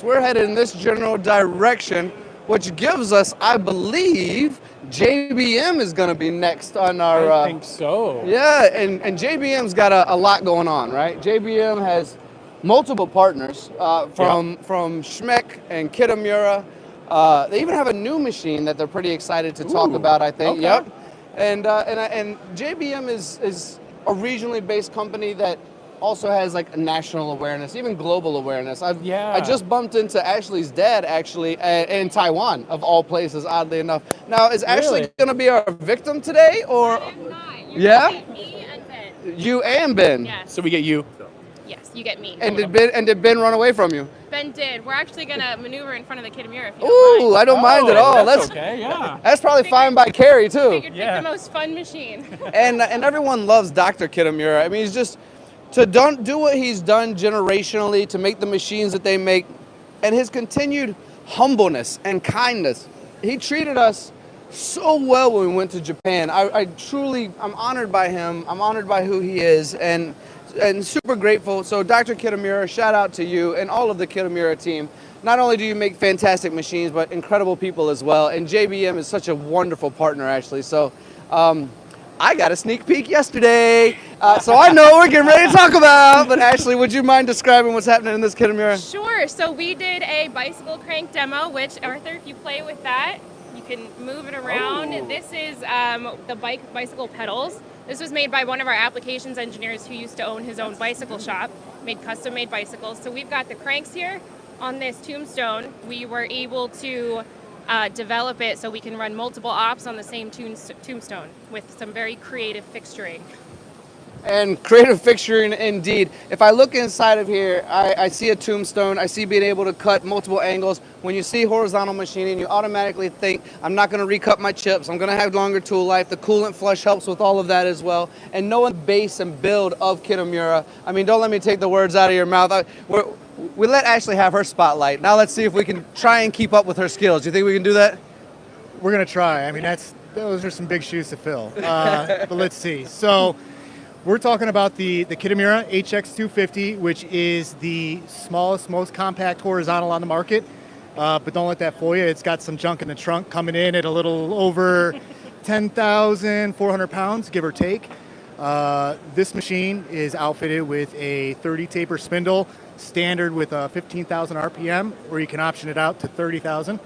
We're headed in this general direction, which gives us, I believe, JBM is going to be next on our... I think so. Yeah, and JBM's got a lot going on, right? JBM has multiple partners from Schmeck and Kitamura. They even have a new machine that they're pretty excited to talk about, I think. Okay. Yep. And JBM is a regionally based company that also has like national awareness, even global awareness. I just bumped into Ashley's dad in Taiwan, of all places, oddly enough. Now, is Ashley going to be our victim today, or? I am not. Yeah? Get me and Ben. You and Ben. Yes. So we get you. Yes, you get me. And did Ben run away from you? Ben did. We're actually gonna maneuver in front of the Kitamura if you don't mind. Ooh, I don't mind at all. That's okay. Yeah. That's probably fine by Carrie too. Figured pick the most fun machine. And everyone loves Dr. Kitamura. I mean, he's just to do what he's done generationally to make the machines that they make, and his continued humbleness and kindness. He treated us so well when we went to Japan. I'm honored by him. I'm honored by who he is, and super grateful. So Dr. Kitamura, shout out to you and all of the Kitamura team. Not only do you make fantastic machines, but incredible people as well. And JBM is such a wonderful partner, actually. So I got a sneak peek yesterday, so I know what we're getting ready to talk about. But Ashley, would you mind describing what's happening in this Kitamura? Sure. So we did a bicycle crank demo, which, Arthur, if you play with that, you can move it around. Oh. This is the bicycle pedals. This was made by one of our applications engineers who used to own his own bicycle shop, made custom-made bicycles. So we've got the cranks here on this tombstone. We were able to develop it so we can run multiple ops on the same tombstone with some very creative fixturing. And creative fixturing indeed. If I look inside of here, I see a tombstone. I see being able to cut multiple angles. When you see horizontal machining, you automatically think, I'm not going to recut my chips. I'm going to have longer tool life. The coolant flush helps with all of that as well. And knowing the base and build of Kitamura, I mean, don't let me take the words out of your mouth. We let Ashley have her spotlight. Now let's see if we can try and keep up with her skills. Do you think we can do that? We're going to try. I mean, those are some big shoes to fill. But let's see. So we're talking about the Kitamura HX250, which is the smallest, most compact horizontal on the market. But don't let that fool you. It's got some junk in the trunk coming in at a little over 10,400 pounds, give or take. This machine is outfitted with a 30 taper spindle, standard with 15,000 RPM, or you can option it out to 30,000.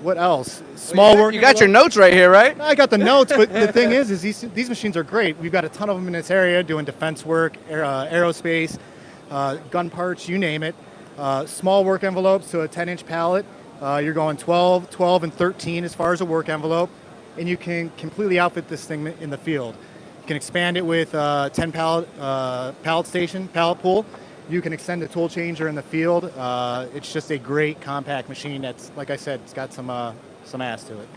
What else? Small work. You got your notes right here, right? I got the notes, but the thing is these machines are great. We've got a ton of them in this area doing defense work, aerospace, gun parts, you name it. Small work envelopes to a 10-inch pallet. You're going 12, and 13 as far as a work envelope, and you can completely outfit this thing in the field. You can expand it with 10 pallet station, pallet pool. You can extend the tool changer in the field. It's just a great compact machine that's, like I said, it's got some ass to it.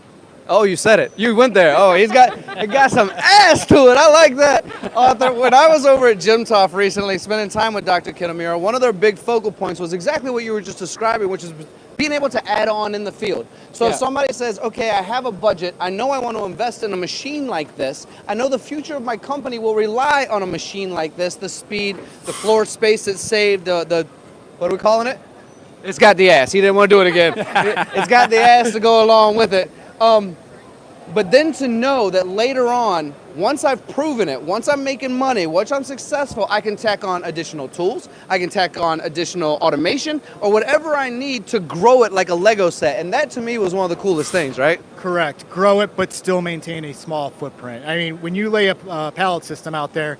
Oh, you said it. You went there. Oh, it got some ass to it. I like that. Arthur, when I was over at Jim Toff recently, spending time with Dr. Kitamura, one of their big focal points was exactly what you were just describing, which is being able to add on in the field. So if somebody says, okay, I have a budget, I know I want to invest in a machine like this, I know the future of my company will rely on a machine like this, the speed, the floor space it's saved, the what are we calling it? It's got the ass. He didn't want to do it again. It's got the ass to go along with it. But then to know that later on, once I've proven it, once I'm making money, once I'm successful, I can tack on additional tools, I can tack on additional automation, or whatever I need to grow it like a Lego set. And that to me was one of the coolest things, right? Correct. Grow it, but still maintain a small footprint. I mean, when you lay a pallet system out there,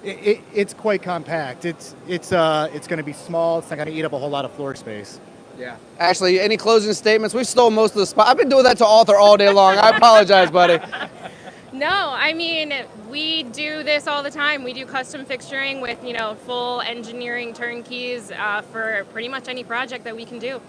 it's quite compact. It's going to be small. It's not going to eat up a whole lot of floor space. Yeah. Ashley, any closing statements? We stole most of the spot. I've been doing that to Arthur all day long. I apologize, buddy. No, I mean, we do this all the time. We do custom fixturing with, full engineering turnkeys for pretty much any project that we can do.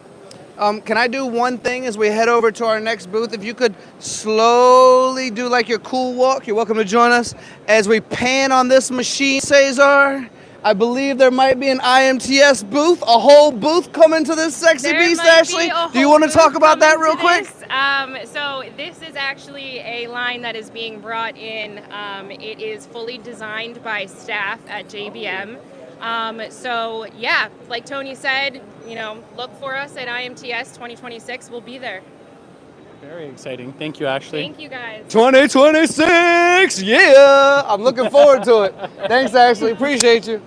Can I do one thing as we head over to our next booth? If you could slowly do like your cool walk, you're welcome to join us as we pan on this machine, Cesar. I believe there might be an IMTS booth, a whole booth coming to this sexy beast, Ashley. Do you want to talk about that real quick? So this is actually a line that is being brought in. It is fully designed by staff at JBM. So yeah, like Tony said, you know, look for us at IMTS 2026. We'll be there. Very exciting. Thank you, Ashley. Thank you guys. 2026, yeah! I'm looking forward to it. Thanks, Ashley. Appreciate you.